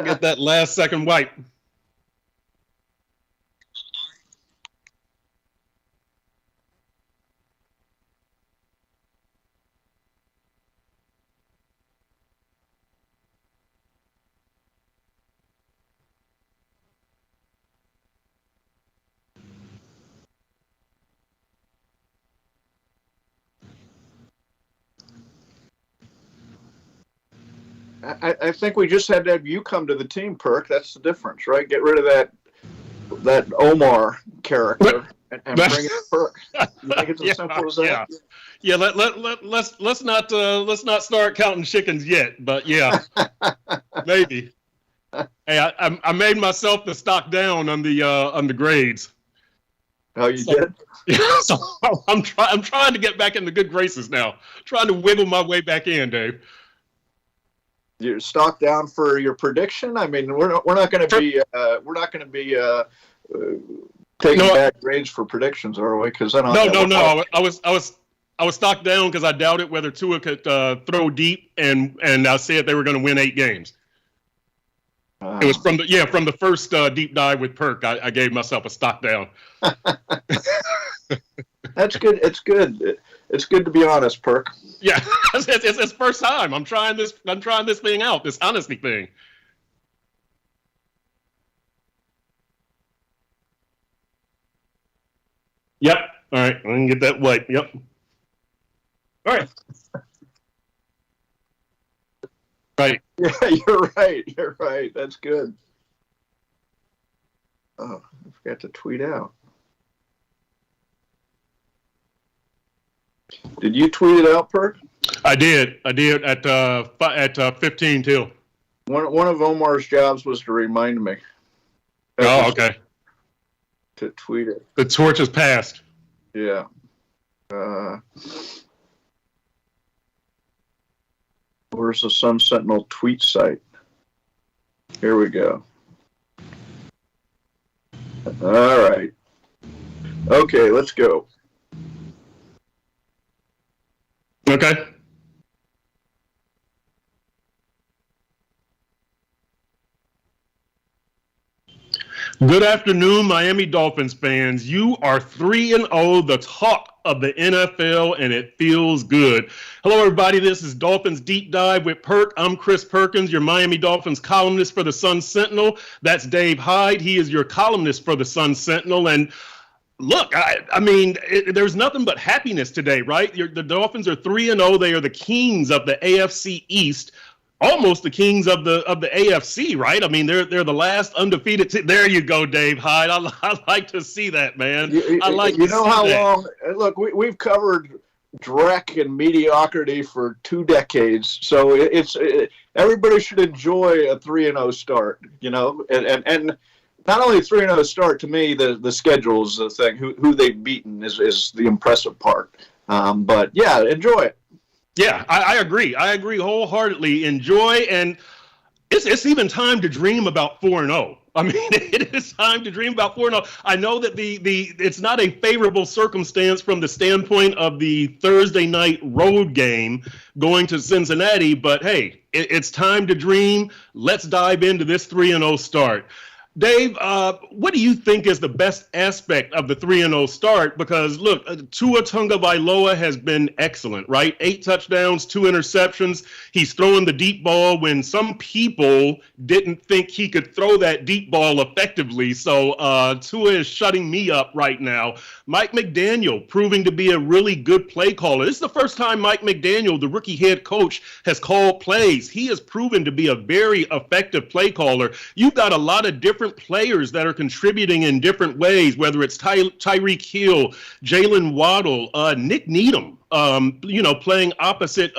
Get that last second wipe. I think we just had to have you come to the team, Perk. That's the difference, right? Get rid of that Omar character and bring in Perk. You think it's as simple as that? Yeah. Let's not start counting chickens yet. But yeah, maybe. Hey, I made myself the stock down on the grades. Oh, you did? Yeah, so I'm trying to get back in the good graces now. Trying to wiggle my way back in, Dave. You're stock down for your prediction. I mean, we're not going to be taking bad grades for predictions, are we? Because no. I was stock down because I doubted whether Tua could throw deep, and I said they were going to win 8 games. It was from the first deep dive with Perk. I gave myself a stock down. That's good. It's good. It's good to be honest, Perk. Yeah, it's first time. I'm trying this thing out. This honesty thing. Yep. All right. I can get that wipe. Yep. All right. Right. Yeah, you're right. You're right. That's good. Oh, I forgot to tweet out. Did you tweet it out, Perk? I did at 15 too. One of Omar's jobs was to remind me. Oh, okay. To tweet it. The torch is passed. Yeah. Where's the Sun Sentinel tweet site? Here we go. All right. Okay, let's go. Okay. Good afternoon, Miami Dolphins fans. You are 3-0, the talk of the NFL, and it feels good. Hello, everybody. This is Dolphins Deep Dive with Perk. I'm Chris Perkins, your Miami Dolphins columnist for the Sun Sentinel. That's Dave Hyde. He is your columnist for the Sun Sentinel. And look, I mean, there's nothing but happiness today, right? The Dolphins are 3-0. They are the kings of the AFC East. Almost the kings of the AFC, right? I mean, they're the last undefeated team. There you go, Dave Hyde. I like to see that, man. I like to see that. You know how long? Look, we've covered dreck and mediocrity for 2 decades, so everybody should enjoy a 3-0 start. You know, and not only a 3-0 start. To me, the schedule is the thing. Who they've beaten is the impressive part. But yeah, enjoy it. Yeah, I agree. I agree wholeheartedly. Enjoy, and it's even time to dream about 4-0. I mean, it is time to dream about 4-0. I know that it's not a favorable circumstance from the standpoint of the Thursday night road game going to Cincinnati, but hey, it's time to dream. Let's dive into this 3-0 start. Dave, what do you think is the best aspect of the 3-0 start? Because, look, Tua Tagovailoa has been excellent, right? 8 touchdowns, 2 interceptions. He's throwing the deep ball when some people didn't think he could throw that deep ball effectively. So Tua is shutting me up right now. Mike McDaniel proving to be a really good play caller. This is the first time Mike McDaniel, the rookie head coach, has called plays. He has proven to be a very effective play caller. You've got a lot of different players that are contributing in different ways, whether it's Tyreek Hill, Jalen Waddle, Nick Needham, playing opposite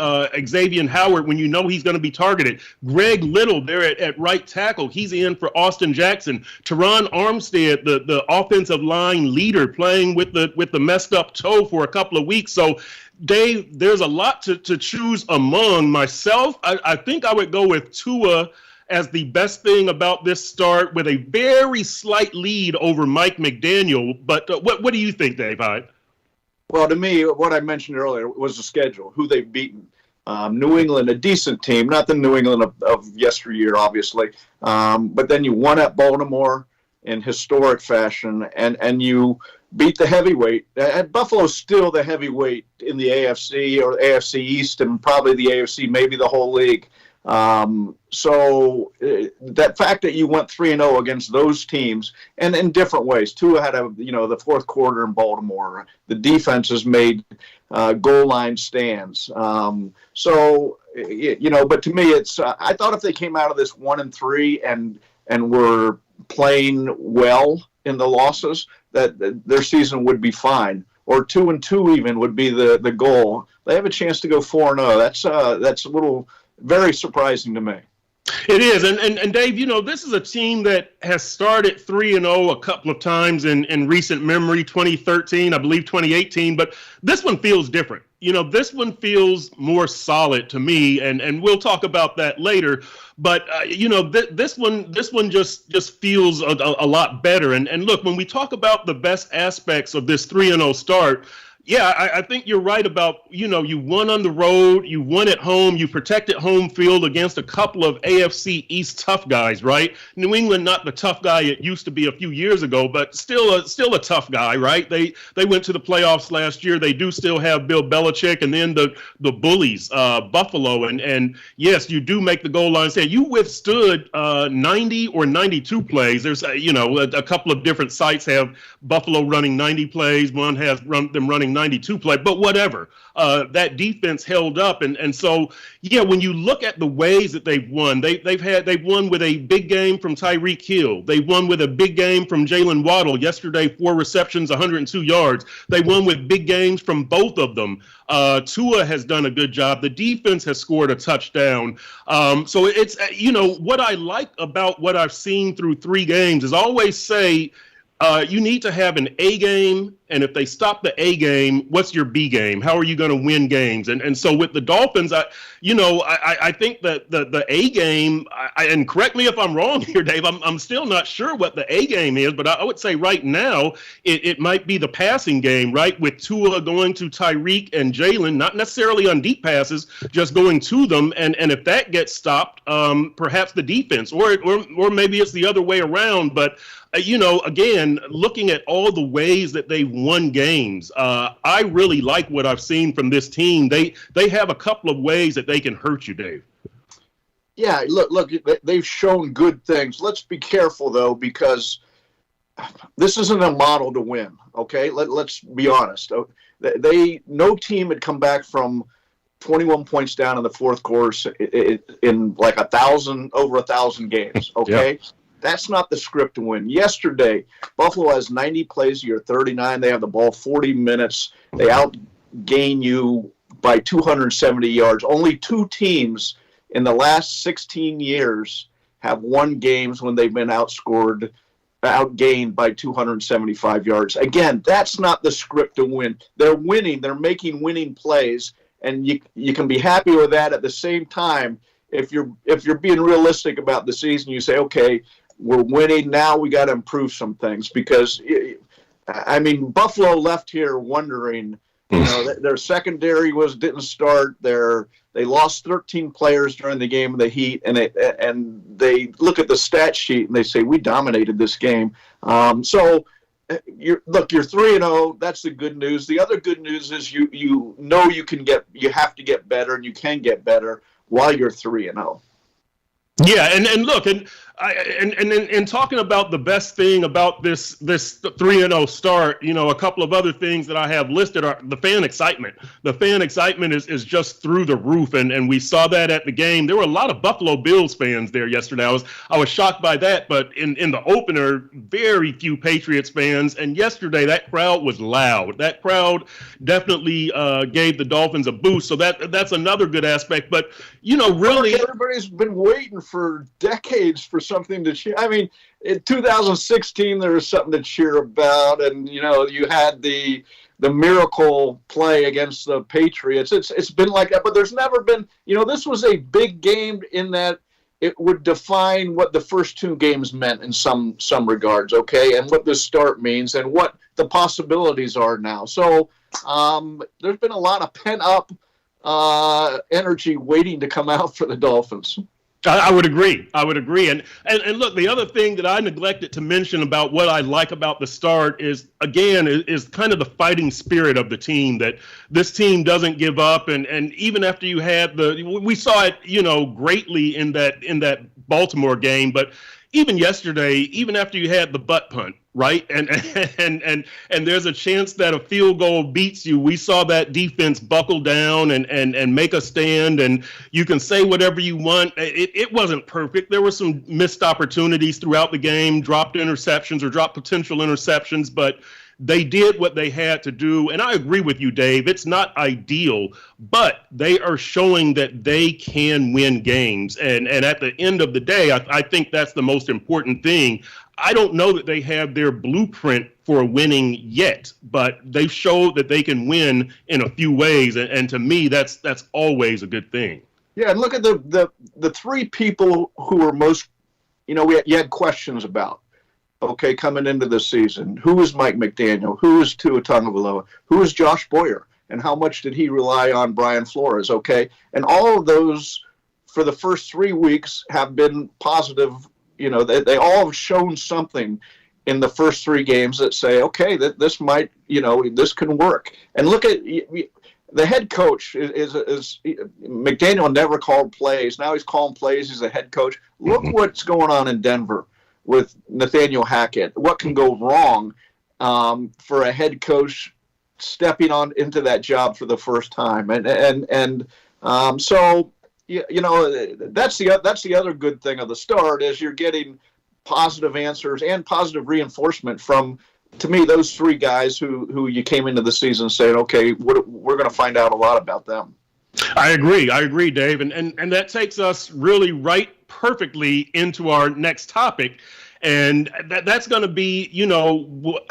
Xavier Howard when you know he's going to be targeted. Greg Little there at right tackle. He's in for Austin Jackson. Teron Armstead, the offensive line leader, playing with the messed up toe for a couple of weeks. So, Dave, there's a lot to choose among. Myself, I think I would go with Tua as the best thing about this start, with a very slight lead over Mike McDaniel. But what do you think, Dave Hyde? Well, to me, what I mentioned earlier was the schedule, who they've beaten. New England, a decent team, not the New England of yesteryear, obviously. But then you won at Baltimore in historic fashion, and you beat the heavyweight. And Buffalo's still the heavyweight in the AFC or AFC East, and probably the AFC, maybe the whole league. So that fact that you went 3-0 against those teams, and in different ways. Tua had the fourth quarter in Baltimore. The defense has made goal line stands. But to me, it's. I thought if they came out of this 1-3 and were playing well in the losses, that their season would be fine. Or 2-2 even would be the goal. They have a chance to go 4-0. That's a little very surprising to me. It is, and Dave, this is a team that has started 3-0 a couple of times in recent memory, 2013, I believe 2018, but this one feels different. This one feels more solid to me, and we'll talk about that later. But this one just feels a lot better. And look, when we talk about the best aspects of this 3-0 start. Yeah, I think you're right about, you won on the road, you won at home, you protected home field against a couple of AFC East tough guys, right? New England, not the tough guy it used to be a few years ago, but still a tough guy, right? They went to the playoffs last year. They do still have Bill Belichick, and then the bullies, Buffalo, and yes, you do make the goal line stand. You withstood 90 or 92 plays. There's a couple of different sites have Buffalo running 90 plays. One has them running 92 play, but whatever. That defense held up, and so when you look at the ways that they've won, they've won with a big game from Tyreek Hill. They won with a big game from Jalen Waddle yesterday, 4 receptions, 102 yards. They won with big games from both of them. Tua has done a good job. The defense has scored a touchdown. So it's what I like about what I've seen through 3 games is I always say. You need to have an A game, and if they stop the A game, what's your B game? How are you going to win games? And so with the Dolphins, I think that the A game, and correct me if I'm wrong here, Dave, I'm still not sure what the A game is, but I would say right now it might be the passing game, right, with Tua going to Tyreek and Jalen, not necessarily on deep passes, just going to them, and if that gets stopped, perhaps the defense, or maybe it's the other way around, but again, looking at all the ways that they've won games, I really like what I've seen from this team. They have a couple of ways that they can hurt you, Dave. Yeah, look, they've shown good things. Let's be careful, though, because this isn't a model to win, okay? Let's be honest. No team had come back from 21 points down in the fourth quarter in like over 1,000 games, okay? Yep. That's not the script to win. Yesterday, Buffalo has 90 plays, you're 39. They have the ball 40 minutes. They outgain you by 270 yards. Only 2 teams in the last 16 years have won games when they've been outgained by 275 yards. Again, that's not the script to win. They're winning. They're making winning plays, and you can be happy with that. At the same time, if you're being realistic about the season, you say, okay, we're winning. Now we got to improve some things because, Buffalo left here wondering, their secondary didn't start. They lost 13 players during the game of the Heat, and they look at the stat sheet and they say we dominated this game. So you're 3-0. That's the good news. The other good news is you have to get better, and you can get better while you're 3-0. Yeah, and look, and talking about the best thing about this 3-0 start, a couple of other things that I have listed are the fan excitement. The fan excitement is just through the roof, and we saw that at the game. There were a lot of Buffalo Bills fans there yesterday. I was shocked by that, but in the opener, very few Patriots fans, and yesterday that crowd was loud. That crowd definitely gave the Dolphins a boost, so that's another good aspect. But really, everybody's been waiting for decades for something to cheer. In 2016 there was something to cheer about, and you had the miracle play against the Patriots. It's been like that, but there's never been. This was a big game in that it would define what the first 2 games meant in some regards, okay, and what this start means and what the possibilities are now. So there's been a lot of pent up energy waiting to come out for the Dolphins. I would agree. And look, the other thing that I neglected to mention about what I like about the start is, again, is kind of the fighting spirit of the team, that this team doesn't give up. And even after you had we saw it, greatly in that Baltimore game, but even yesterday, even after you had the butt punt, right? And there's a chance that a field goal beats you. We saw that defense buckle down and make a stand, and you can say whatever you want. It wasn't perfect. There were some missed opportunities throughout the game, dropped interceptions or dropped potential interceptions, but they did what they had to do. And I agree with you, Dave. It's not ideal, but they are showing that they can win games. And at the end of the day, I think that's the most important thing. I don't know that they have their blueprint for winning yet, but they've showed that they can win in a few ways. And to me, that's always a good thing. Yeah, and look at the three people who were most, you had questions about. Okay, coming into the season, who is Mike McDaniel? Who is Tua Tagovailoa? Who is Josh Boyer? And how much did he rely on Brian Flores? Okay, and all of those for the first 3 weeks have been positive. They all have shown something in the first 3 games that say, okay, that this might, this can work. And look at the head coach is McDaniel never called plays. Now he's calling plays. He's a head coach. Look what's going on in Denver with Nathaniel Hackett. What can go wrong for a head coach stepping on into that job for the first time? So that's the other good thing of the start, is you're getting positive answers and positive reinforcement from, to me, those 3 guys who you came into the season saying, okay, we're going to find out a lot about them. I agree, Dave. And that takes us really right perfectly into our next topic. And that's going to be,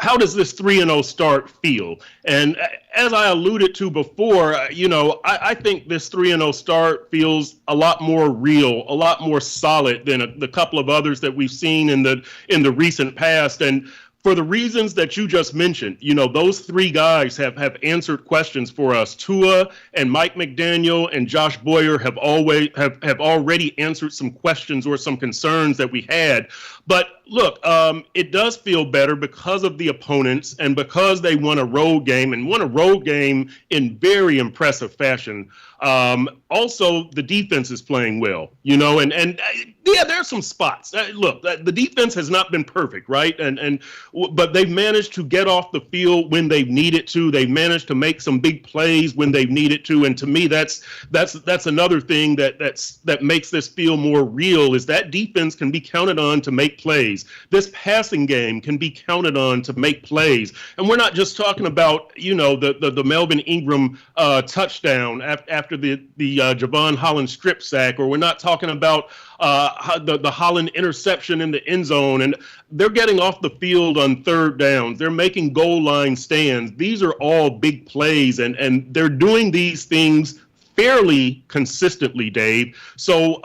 how does this 3-0 start feel? And as I alluded to before, I think this 3-0 start feels a lot more real, a lot more solid than the couple of others that we've seen in the recent past. And for the reasons that you just mentioned, those 3 guys have answered questions for us. Tua and Mike McDaniel and Josh Boyer have already answered some questions or some concerns that we had. But look, it does feel better because of the opponents and because they won a road game in very impressive fashion. Also, the defense is playing well, and yeah, there are some spots. Look, the defense has not been perfect, right? But they've managed to get off the field when they've needed to. They've managed to make some big plays when they've needed to. And to me, that's another thing that makes this feel more real, is that defense can be counted on to make plays. This passing game can be counted on to make plays. And we're not just talking about, the Melvin Ingram touchdown after the Javon Holland strip sack, or we're not talking about the Holland interception in the end zone. And they're getting off the field on third downs. They're making goal line stands. These are all big plays, and they're doing these things fairly consistently, Dave. So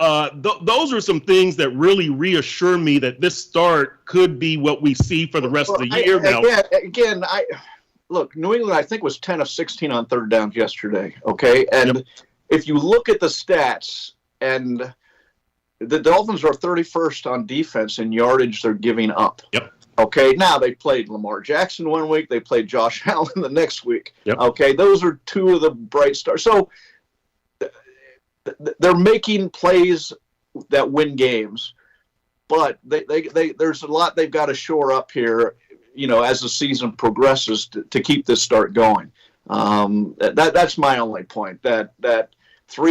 those are some things that really reassure me that this start could be what we see for the rest of the year now. Again, look, New England, I think, was 10 of 16 on third downs yesterday, okay? And if you look at the stats, and the Dolphins are 31st on defense in yardage they're giving up. Yep. Okay, now they played Lamar Jackson one week, they played Josh Allen the next week. Yep. Okay, those are 2 of the bright stars. So they're making plays that win games, but there's a lot they've got to shore up here, as the season progresses to keep this start going. That's my only point. That the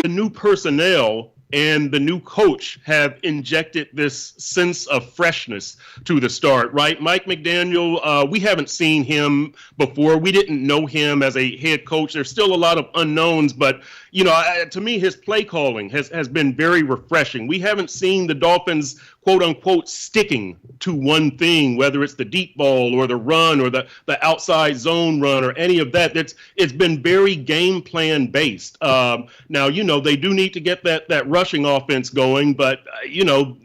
new personnel and the new coach have injected this sense of freshness to the start, right? Mike McDaniel, we haven't seen him before. We didn't know him as a head coach. There's still a lot of unknowns, but, to me, his play calling has been very refreshing. We haven't seen the Dolphins, quote unquote, sticking to one thing, whether it's the deep ball or the run or the outside zone run or any of that. It's been very game plan based. Now, they do need to get that rushing offense going, but,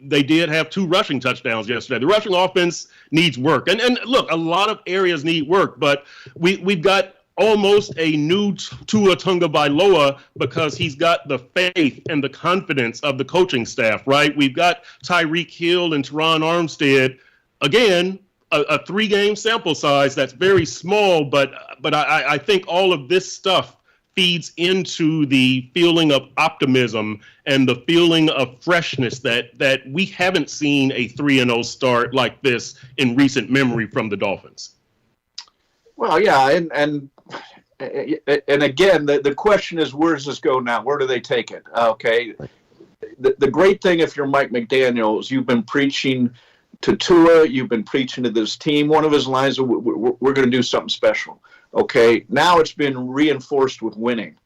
they did have 2 rushing touchdowns yesterday. The rushing offense needs work. And look, a lot of areas need work, but we've got almost a new Tua Tagovailoa because he's got the faith and the confidence of the coaching staff, right? We've got Tyreek Hill and Teron Armstead. Again, a 3-game sample size that's very small, but I think all of this stuff feeds into the feeling of optimism and the feeling of freshness that we haven't seen a 3-0 start like this in recent memory from the Dolphins. Well, yeah, and again, the question is, where does this go now? Where do they take it? Okay, the great thing, if you're Mike McDaniel, is you've been preaching to Tua, you've been preaching to this team. One of his lines, we're going to do something special. Okay, now it's been reinforced with winning.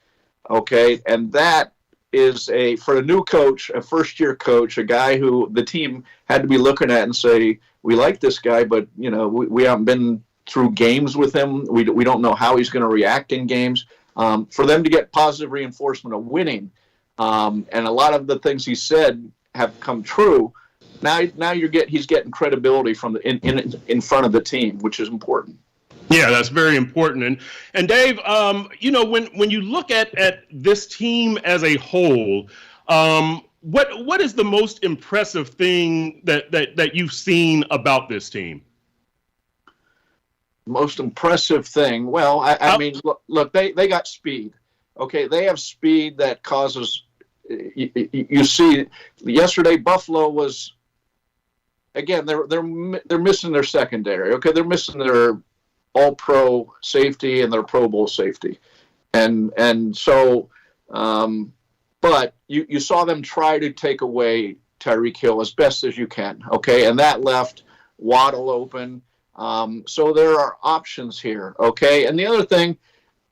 Okay, and that is for a new coach, a first-year coach, a guy who the team had to be looking at and say, we like this guy, but we haven't been through games with him. We don't know how he's going to react in games. For them to get positive reinforcement of winning, and a lot of the things he said have come true. Now he's getting credibility from in front of the team, which is important. Yeah, that's very important. And Dave, when you look at this team as a whole, what is the most impressive thing that you've seen about this team? Most impressive thing. Well, I mean, look, they got speed. Okay, they have speed that causes. You see, yesterday Buffalo was. Again, they're missing their secondary. Okay, they're missing their All-Pro safety and their Pro Bowl safety, and so, but you saw them try to take away Tyreek Hill as best as you can. Okay, and that left Waddle open. So there are options here. Okay, and the other thing,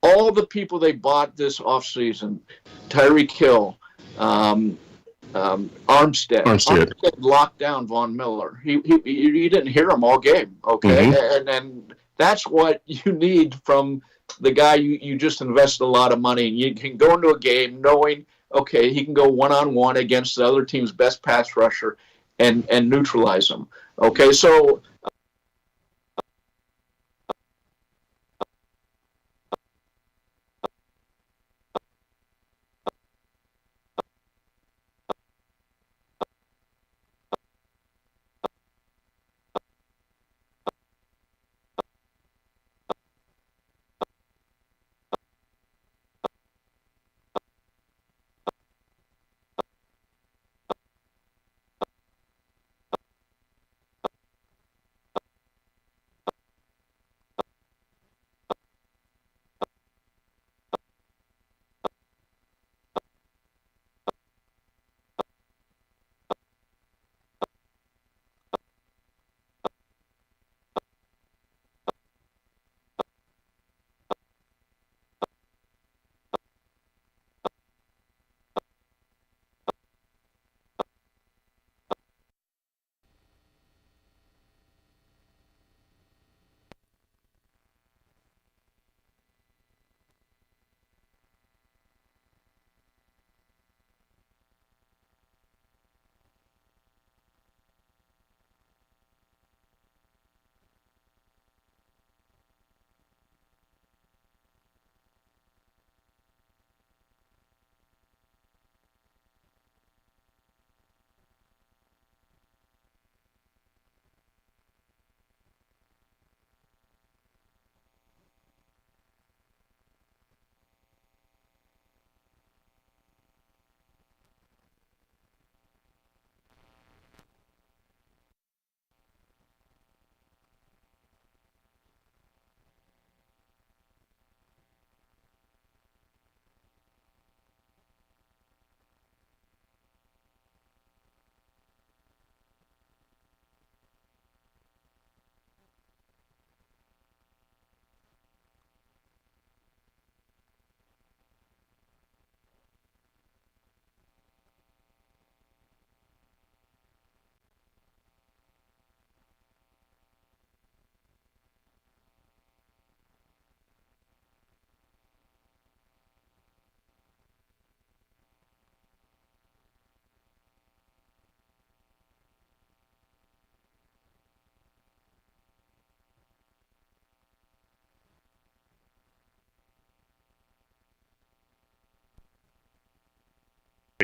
all the people they bought this offseason, Tyreek Hill. Armstead locked down Von Miller. He didn't hear him all game. Okay, and that's what you need from the guy you just invested a lot of money. You can go into a game knowing, okay, he can go one-on-one against the other team's best pass rusher and neutralize him. Okay, so.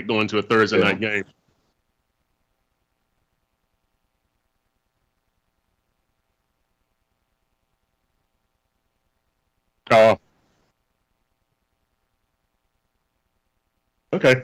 going to a Thursday night game. Oh, okay.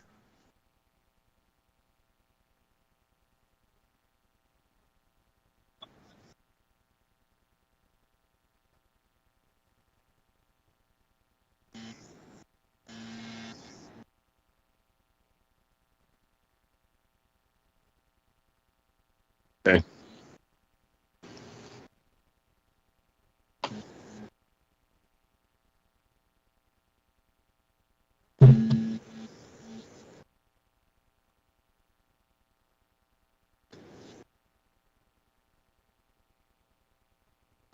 Okay.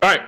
All right.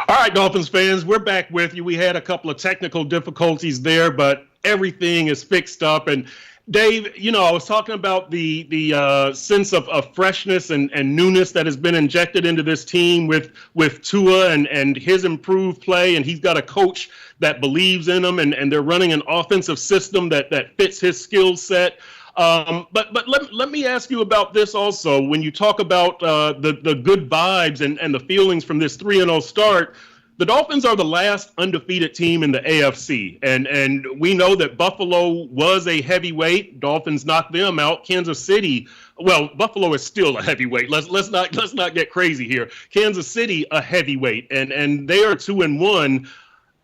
All right, Dolphins fans, we're back with you. We had a couple of technical difficulties there, but everything is fixed up. And Dave, I was talking about the sense of freshness and newness that has been injected into this team with Tua and his improved play, and he's got a coach that believes in him, and they're running an offensive system that fits his skill set. But let me ask you about this also. When you talk about the good vibes and the feelings from this 3-0 start, the Dolphins are the last undefeated team in the AFC, and we know that Buffalo was a heavyweight. Dolphins knocked them out. Kansas City, well, Buffalo is still a heavyweight. Let's not get crazy here. Kansas City, a heavyweight, and they are 2-1.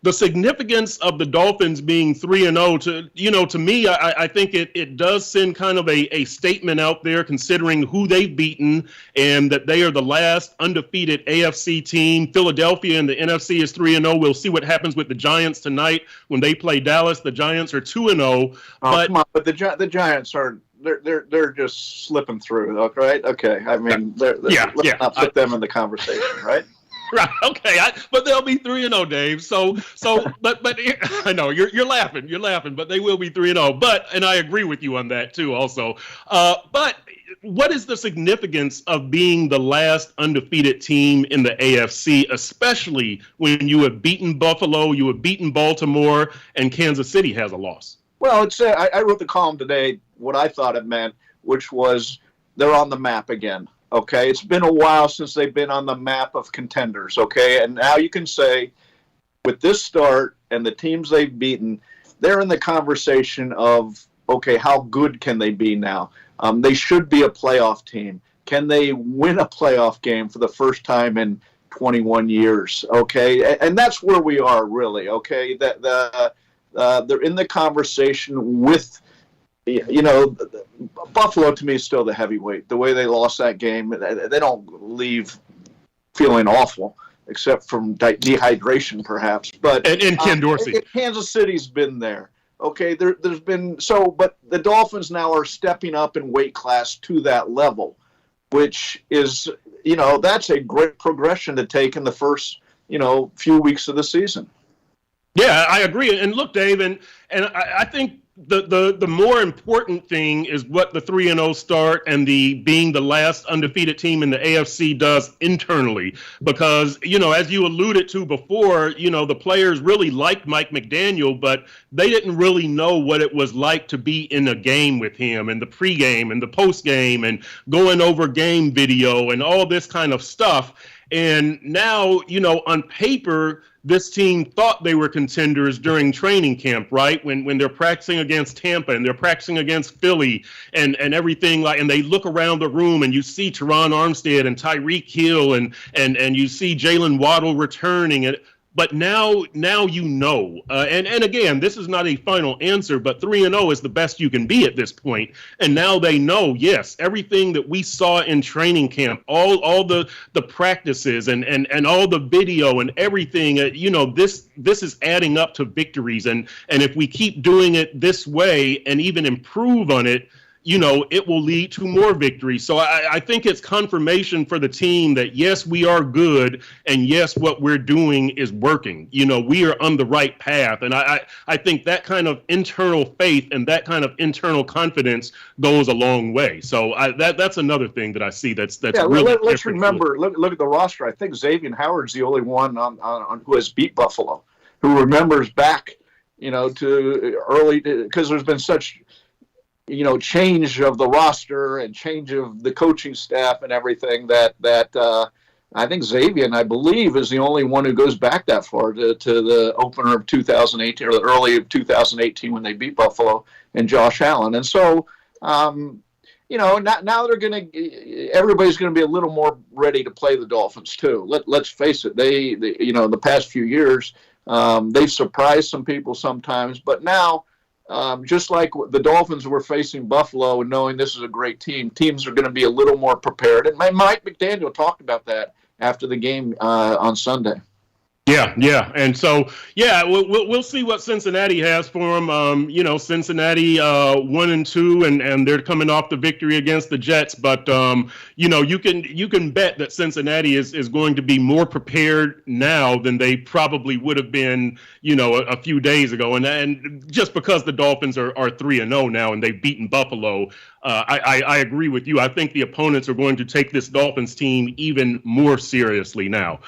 The significance of the Dolphins being 3-0 to me, I think it does send kind of a statement out there, considering who they've beaten and that they are the last undefeated AFC team. Philadelphia in the NFC is 3-0. We'll see what happens with the Giants tonight when they play Dallas. The Giants are 2-0. Oh, come on, but the Giants are they're just slipping through, right? Okay, I mean, let's not put them in the conversation, right? Right. Okay. But they'll be 3-0, Dave. So, but I know you're laughing, but they will be 3-0. And I agree with you on that too, also. But what is the significance of being the last undefeated team in the AFC, especially when you have beaten Buffalo, you have beaten Baltimore, and Kansas City has a loss? Well, I wrote the column today, what I thought it meant, which was they're on the map again. Okay, it's been a while since they've been on the map of contenders, okay? And now you can say, with this start and the teams they've beaten, they're in the conversation of, okay, how good can they be now? They should be a playoff team. Can they win a playoff game for the first time in 21 years, okay? And that's where we are, really, okay? They're in the conversation with, Buffalo to me is still the heavyweight. The way they lost that game, they don't leave feeling awful, except from dehydration, perhaps. But and Ken Dorsey, Kansas City's been there. Okay, there's been but the Dolphins now are stepping up in weight class to that level, which is that's a great progression to take in the first few weeks of the season. Yeah, I agree. And look, Dave, and I think the more important thing is what the 3-0 start and the being the last undefeated team in the AFC does internally, because as you alluded to before, the players really liked Mike McDaniel, but they didn't really know what it was like to be in a game with him, and the pregame and the postgame and going over game video and all this kind of stuff. And now, on paper, this team thought they were contenders during training camp, right? When they're practicing against Tampa and they're practicing against Philly and everything, and they look around the room and you see Teron Armstead and Tyreek Hill and you see Jalen Waddle returning. But now and again, this is not a final answer, but 3-0 is the best you can be at this point. And now they know, yes, everything that we saw in training camp, all the practices and all the video and everything, this is adding up to victories. And if we keep doing it this way and even improve on it, it will lead to more victories. So I think it's confirmation for the team that, yes, we are good, and yes, what we're doing is working. We are on the right path. And I think that kind of internal faith and that kind of internal confidence goes a long way. So that's another thing that I see that's really let's remember, look at the roster. I think Xavier Howard's the only one on who has beat Buffalo, who remembers back, to early, because there's been such change of the roster and change of the coaching staff and everything that I think Xavier, I believe, is the only one who goes back that far to the opener of 2018 or the early of 2018 when they beat Buffalo and Josh Allen. And so, now they're everybody's going to be a little more ready to play the Dolphins too. Let's face it. They the past few years, they've surprised some people sometimes, but now, just like the Dolphins were facing Buffalo and knowing this is a great team, teams are going to be a little more prepared. And Mike McDaniel talked about that after the game on Sunday. Yeah. And so, we'll see what Cincinnati has for them. Cincinnati 1-2, and they're coming off the victory against the Jets. But, you can bet that Cincinnati is going to be more prepared now than they probably would have been, a few days ago. And just because the Dolphins are 3-0 now and they've beaten Buffalo, I agree with you. I think the opponents are going to take this Dolphins team even more seriously now.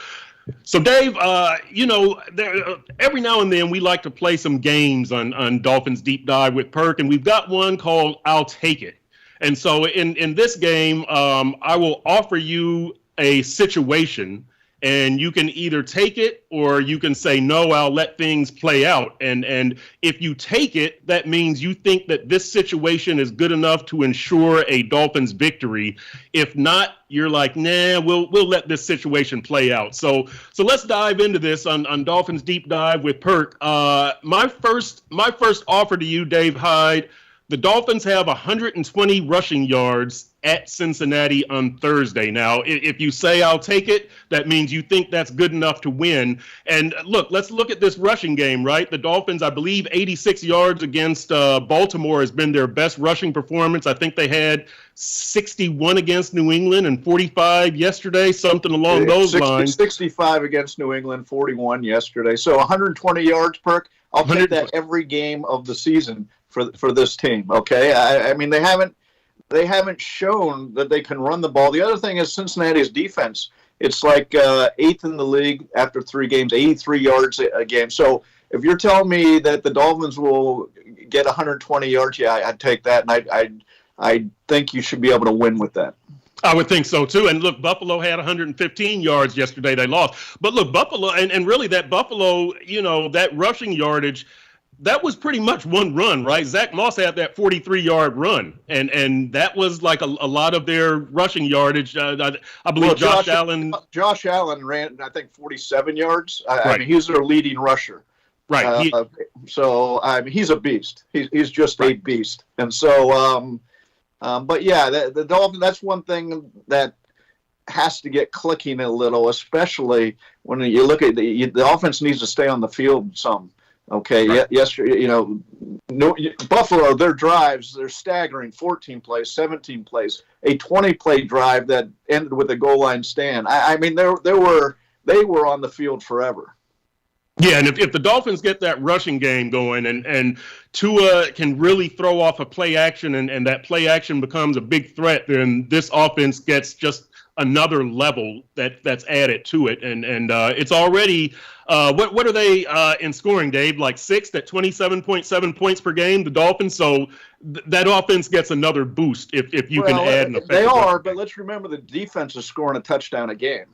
So, Dave, every now and then we like to play some games on Dolphins Deep Dive with Perk, and we've got one called I'll Take It. And so in this game, I will offer you a situation, and you can either take it or you can say, no, I'll let things play out. And if you take it, that means you think that this situation is good enough to ensure a Dolphins victory. If not, you're like, nah, we'll let this situation play out. So let's dive into this on Dolphins Deep Dive with Perk. My first offer to you, Dave Hyde, the Dolphins have 120 rushing yards at Cincinnati on Thursday. Now, if you say I'll take it, that means you think that's good enough to win. And look, let's look at this rushing game, right? The Dolphins, I believe, 86 yards against Baltimore has been their best rushing performance. I think they had 61 against New England and 45 yesterday, something along those lines. 65 against New England, 41 yesterday. So 120 yards, Perk. I'll take that every game of the season for this team. Okay, I mean they haven't shown that they can run the ball. The other thing is Cincinnati's defense. It's like 8th in the league after 3 games, 83 yards a game. So if you're telling me that the Dolphins will get 120 yards, I'd take that, and I think you should be able to win with that. I would think so, too. And look, Buffalo had 115 yards yesterday. They lost. But look, Buffalo, and really that Buffalo, that rushing yardage, that was pretty much one run, right? Zach Moss had that 43-yard run, and that was like a lot of their rushing yardage. I believe Josh Allen ran, I think, 47 yards. Right. I mean, he's their leading rusher. Right. So he's a beast. He's just a beast. And so, but yeah, the Dolphins. That's one thing that has to get clicking a little, especially when you look at the offense needs to stay on the field some. Okay, right. Yesterday, Buffalo, their drives, they're staggering 14 plays, 17 plays, a 20-play drive that ended with a goal line stand. I mean, they were on the field forever. Yeah, and if the Dolphins get that rushing game going and Tua can really throw off a play action and that play action becomes a big threat, then this offense gets just another level that's added to it. And it's already what are they in scoring, Dave? Like 6th at 27.7 points per game, the Dolphins. So that offense gets another boost if you can add an effective. They are, but let's remember the defense is scoring a touchdown a game.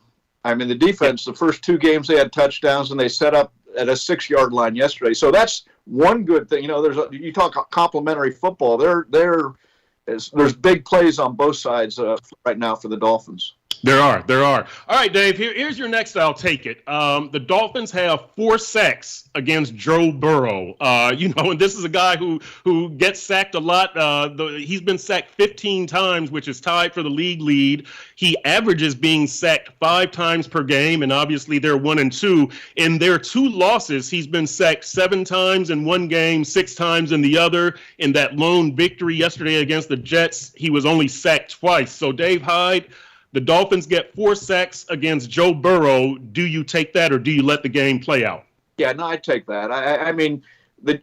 I mean, the defense, the first 2 games they had touchdowns, and they set up at a 6-yard line yesterday. So that's one good thing. You talk complimentary football. There's big plays on both sides right now for the Dolphins. There are. All right, Dave, here's your next I'll take it. The Dolphins have 4 sacks against Joe Burrow. And this is a guy who gets sacked a lot. He's been sacked 15 times, which is tied for the league lead. He averages being sacked 5 times per game, and obviously they're 1-2. In their 2 losses, he's been sacked 7 times in one game, 6 times in the other. In that lone victory yesterday against the Jets, he was only sacked twice. So, Dave Hyde, the Dolphins get 4 sacks against Joe Burrow. Do you take that, or do you let the game play out? Yeah, no, I take that. I mean, they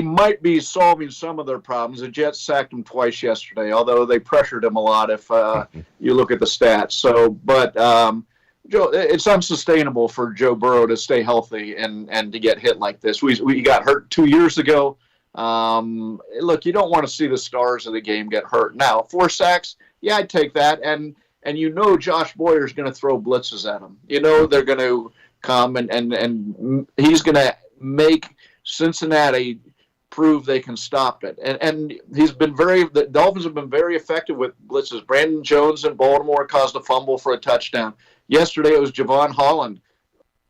might be solving some of their problems. The Jets sacked him twice yesterday, although they pressured him a lot if you look at the stats. So, but Joe, it's unsustainable for Joe Burrow to stay healthy and to get hit like this. We got hurt 2 years ago. Look, you don't want to see the stars of the game get hurt. Now, 4 sacks, yeah, I'd take that. And Josh Boyer's going to throw blitzes at him. They're going to come and he's going to make Cincinnati prove they can stop it. And the Dolphins have been very effective with blitzes. Brandon Jones in Baltimore caused a fumble for a touchdown. Yesterday it was Javon Holland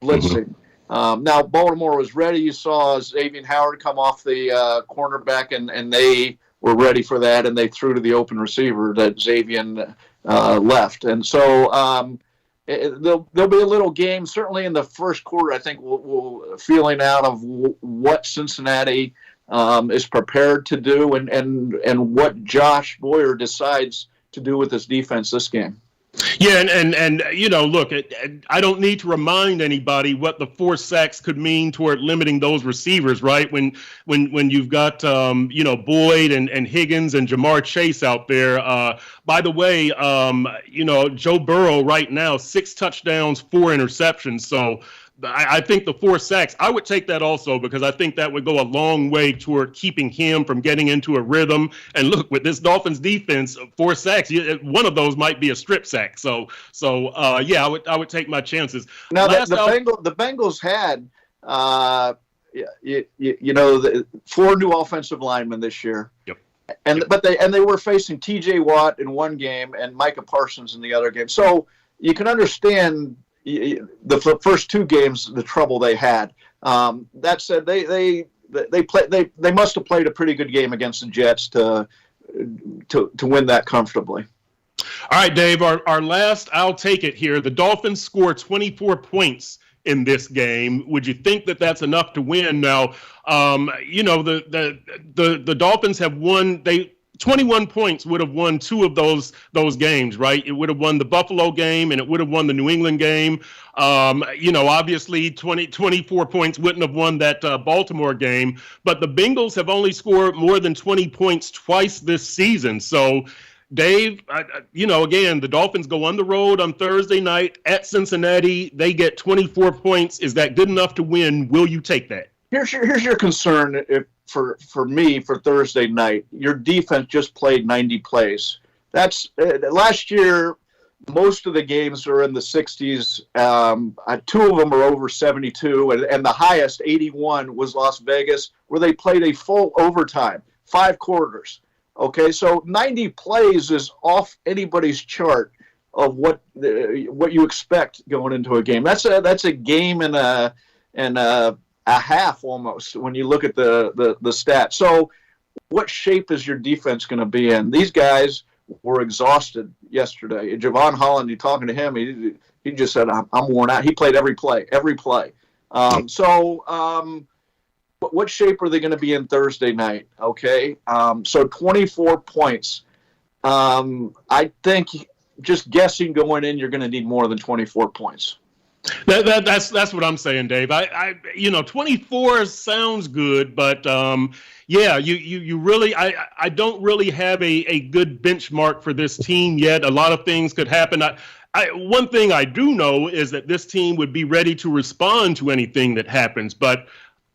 blitzing. Now, Baltimore was ready. You saw Xavier Howard come off the cornerback, and they were ready for that, and they threw to the open receiver that Xavier left. And so there'll be a little game, certainly in the first quarter. I think we'll feeling out of what Cincinnati is prepared to do and what Josh Boyer decides to do with his defense this game. Yeah, and look, I don't need to remind anybody what the 4 sacks could mean toward limiting those receivers, right? When you've got Boyd and Higgins and Jamar Chase out there. By the way, Joe Burrow right now 6 touchdowns, 4 interceptions. So I think the 4 sacks, I would take that also, because I think that would go a long way toward keeping him from getting into a rhythm. And look, with this Dolphins defense, 4 sacks, one of those might be a strip sack. So yeah, I would take my chances. Now the Bengals had the 4 new offensive linemen this year. Yep. But they were facing T.J. Watt in one game and Micah Parsons in the other game. So you can understand the first 2 games, the trouble they had. That said, they must have played a pretty good game against the Jets to win that comfortably. All right, Dave, our last, I'll take it here. The Dolphins score 24 points in this game. Would you think that that's enough to win? Now, the Dolphins have won. 21 points would have won 2 of those games, right? It would have won the Buffalo game and it would have won the New England game. Obviously 24 points wouldn't have won that Baltimore game, but the Bengals have only scored more than 20 points twice this season. So, Dave, again, the Dolphins go on the road on Thursday night at Cincinnati. They get 24 points. Is that good enough to win? Will you take that? Here's your concern for me for Thursday night. Your defense just played 90 plays. That's last year. Most of the games are in the 60s. 2 of them are over 72, and the highest, 81, was Las Vegas, where they played a full overtime, 5 quarters. Okay, so 90 plays is off anybody's chart of what you expect going into a game. That's a game and a half almost when you look at the stats. So what shape is your defense going to be in? These guys were exhausted yesterday. Javon Holland, you talking to him, he just said, I'm worn out. He played every play. What shape are they going to be in Thursday night? Okay. So 24 points. I think just guessing going in, you're going to need more than 24 points. That's what I'm saying, Dave. 24 sounds good, but you really, I don't really have a good benchmark for this team yet. A lot of things could happen. One thing I do know is that this team would be ready to respond to anything that happens, but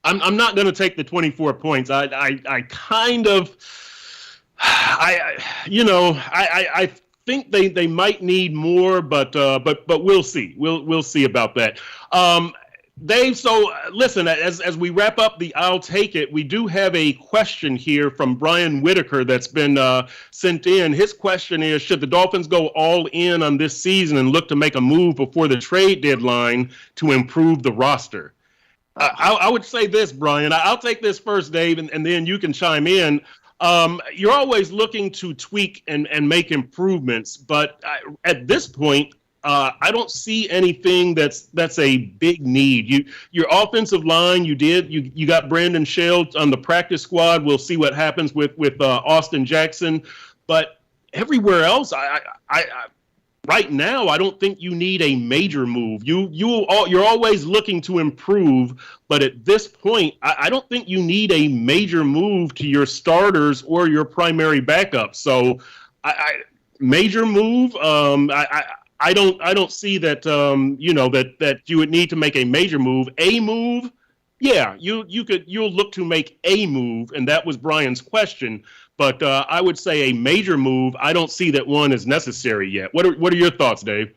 I'm not going to take the 24 points. I think they might need more, but we'll see. We'll see about that. Dave, so listen, as we wrap up the I'll Take It, we do have a question here from Brian Whitaker that's been sent in. His question is, should the Dolphins go all in on this season and look to make a move before the trade deadline to improve the roster? I would say this, Brian. I'll take this first, Dave, and then you can chime in. You're always looking to tweak and make improvements, but at this point, I don't see anything that's a big need. Your offensive line, you got Brandon Shell on the practice squad. We'll see what happens with Austin Jackson, but everywhere else, I right now, I don't think you need a major move. You're always looking to improve, but at this point, I don't think you need a major move to your starters or your primary backup. So, major move. I don't see that that you would need to make a major move. A move, yeah, you'll look to make a move, and that was Brian's question. But I would say a major move, I don't see that one is necessary yet. What are your thoughts, Dave?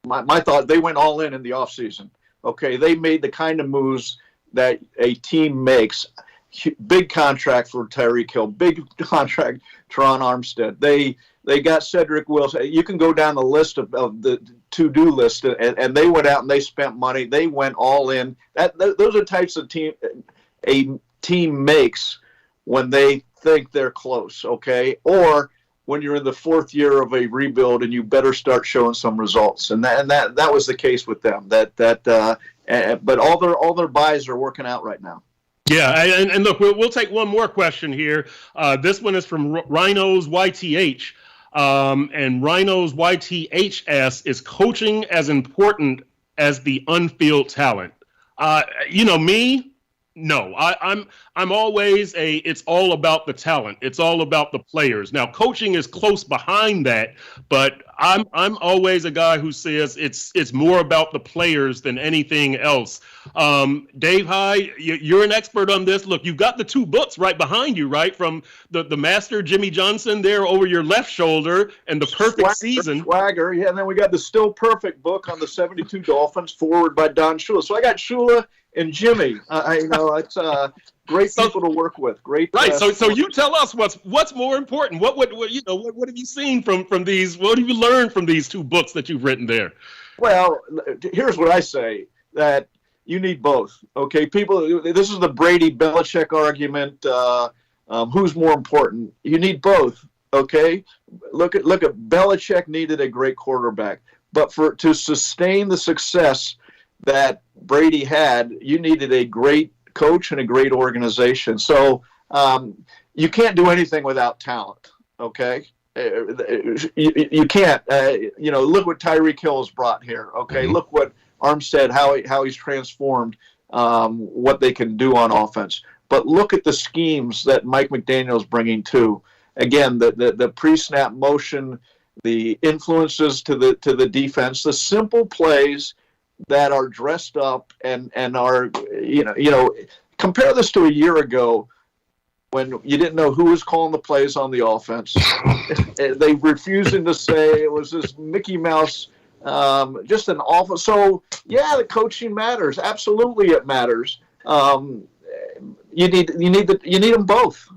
My thought, they went all in the offseason. Okay, they made the kind of moves that a team makes. Big contract for Tyreek Hill, big contract Teron Armstead. They got Cedric Wilson. You can go down the list of the to-do list, and they went out and they spent money. They went all in. Those are types of a team makes when they think they're close, okay? Or when you're in the fourth year of a rebuild and you better start showing some results. And that was the case with them. But all their buys are working out right now. Yeah, and look, we'll take one more question here. This one is from Rhinos YTH. And Rhinos YTH asks, is coaching as important as the on-field talent? Me? No, I'm always it's all about the talent. It's all about the players. Now, coaching is close behind that, but I'm always a guy who says it's more about the players than anything else. Dave Hyde, you're an expert on this. Look, you've got the two books right behind you, right? From the master Jimmy Johnson there over your left shoulder and the perfect season. Swagger, yeah, and then we got the Still Perfect book on the 72 Dolphins, forward by Don Shula. So I got Shula and Jimmy. It's great people to work with. Great. Right. So you tell us what's more important. What have you seen from these? What have you learned from these two books that you've written there? Well, here's what I say, that you need both. Okay, people. This is the Brady Belichick argument. Who's more important? You need both. Okay. Look at Belichick needed a great quarterback, but to sustain the success that Brady had, you needed a great coach and a great organization. So you can't do anything without talent, okay? You can't. Look what Tyreek Hill has brought here, okay? Mm-hmm. Look what Armstead, how he's transformed what they can do on offense. But look at the schemes that Mike McDaniel is bringing too. Again, the pre-snap motion, the influences to the defense, the simple plays that are dressed up and are, compare this to a year ago when you didn't know who was calling the plays on the offense. They refusing to say it was this Mickey Mouse, just an awful. So yeah, the coaching matters. Absolutely, it matters. You need them both.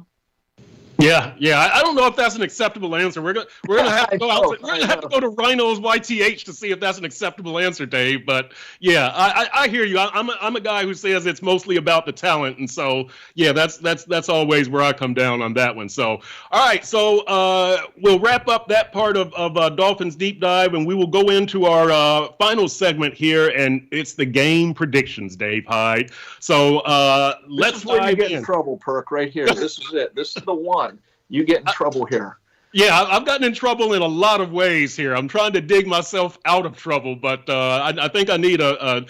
Yeah. I don't know if that's an acceptable answer. We're gonna have to go out. We're gonna have to go to Rhinos YTH to see if that's an acceptable answer, Dave. But yeah, I hear you. I'm a guy who says it's mostly about the talent, and so yeah, that's always where I come down on that one. So all right, so we'll wrap up that part of Dolphins Deep Dive, and we will go into our final segment here, and it's the game predictions, Dave Hyde. So let's dive in. This is where you get in trouble, Perk. Right here. This is it. This is the one. You get in trouble here. Yeah, I've gotten in trouble in a lot of ways here. I'm trying to dig myself out of trouble, but I think I need a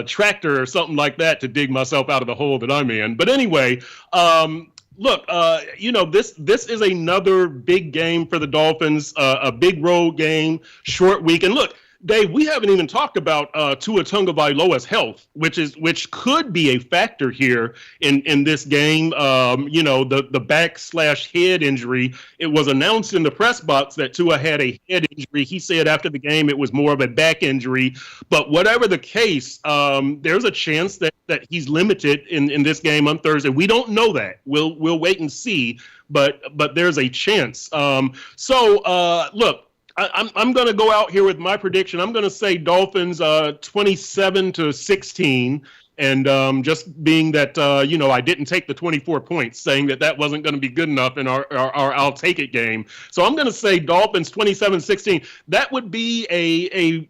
tractor or something like that to dig myself out of the hole that I'm in. But anyway, look, this is another big game for the Dolphins, a big road game, short week. And look, Dave, we haven't even talked about Tua Tagovailoa's health, which could be a factor here in this game. The back/head injury. It was announced in the press box that Tua had a head injury. He said after the game it was more of a back injury. But whatever the case, there's a chance that he's limited in this game on Thursday. We don't know that. We'll wait and see. But there's a chance. Look. I'm going to go out here with my prediction. I'm going to say Dolphins 27-16, and just being that I didn't take the 24 points, saying that wasn't going to be good enough in our I'll take it game. So I'm going to say Dolphins 27-16. That would be a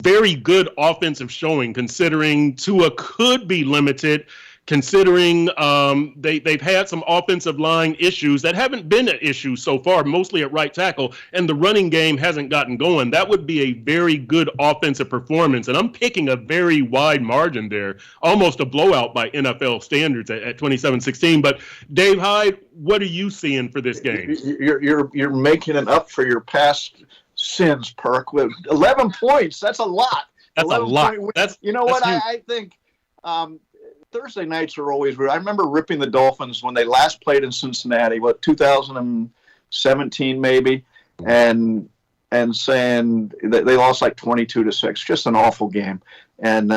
very good offensive showing, considering Tua could be limited. Considering they've had some offensive line issues that haven't been an issue so far, mostly at right tackle, and the running game hasn't gotten going. That would be a very good offensive performance, and I'm picking a very wide margin there, almost a blowout by NFL standards at 27-16. But Dave Hyde, what are you seeing for this game? You're making it up for your past sins, Perk. With 11 points, that's a lot. That's a lot. I think. Thursday nights are always weird. I remember ripping the Dolphins when they last played in Cincinnati, 2017 maybe, and saying that they lost like 22-6, just an awful game. And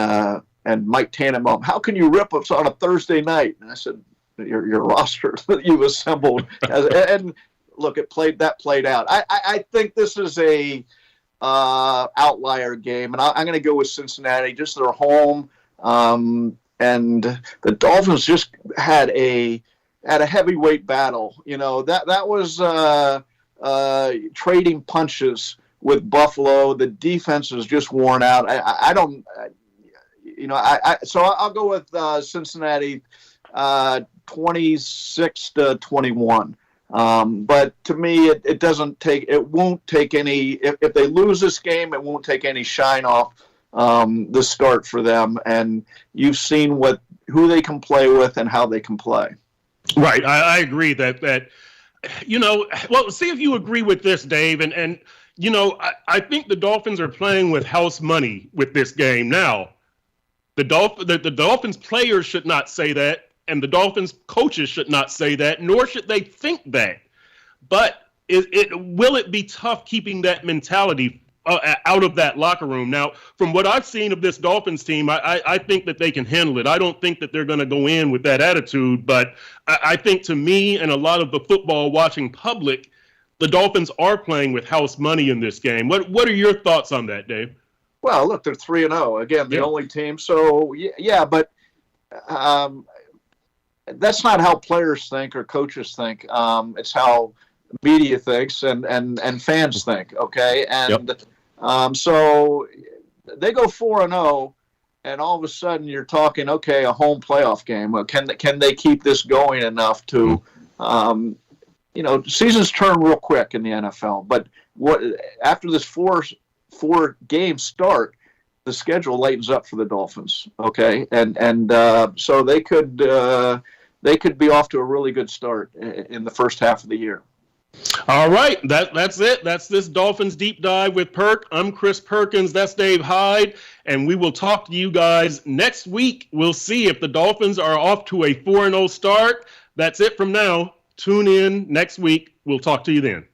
Mike Tannenbaum, how can you rip us on a Thursday night? And I said, your roster that you assembled, and look, it played out. I think this is a outlier game, and I'm going to go with Cincinnati. Just their home. And the Dolphins just had a heavyweight battle. That was trading punches with Buffalo. The defense is just worn out. So I'll go with Cincinnati 26-21. But to me, it won't take any. If they lose this game, it won't take any shine off the start for them, and you've seen who they can play with and how they can play. Right, I agree that well, see if you agree with this, Dave, and I think the Dolphins are playing with house money with this game now. The Dolphins players should not say that, and the Dolphins coaches should not say that, nor should they think that. But will it be tough keeping that mentality out of that locker room? Now, from what I've seen of this Dolphins team, I think that they can handle it. I don't think that they're going to go in with that attitude, but I think, to me and a lot of the football watching public, the Dolphins are playing with house money in this game. What are your thoughts on that, Dave? Well, look, they're 3-0. Again, the only team. So, yeah, but that's not how players think or coaches think. It's how media thinks and fans think, okay? And so they go 4-0, and all of a sudden you're talking, okay, a home playoff game. Well, can they keep this going enough to, seasons turn real quick in the NFL. But after this four game start, the schedule lightens up for the Dolphins, okay, and so they could be off to a really good start in the first half of the year. All right, that's it. That's this Dolphins Deep Dive with Perk. I'm Chris Perkins. That's Dave Hyde, and we will talk to you guys next week. We'll see if the Dolphins are off to a 4-0 start. That's it from now. Tune in next week. We'll talk to you then.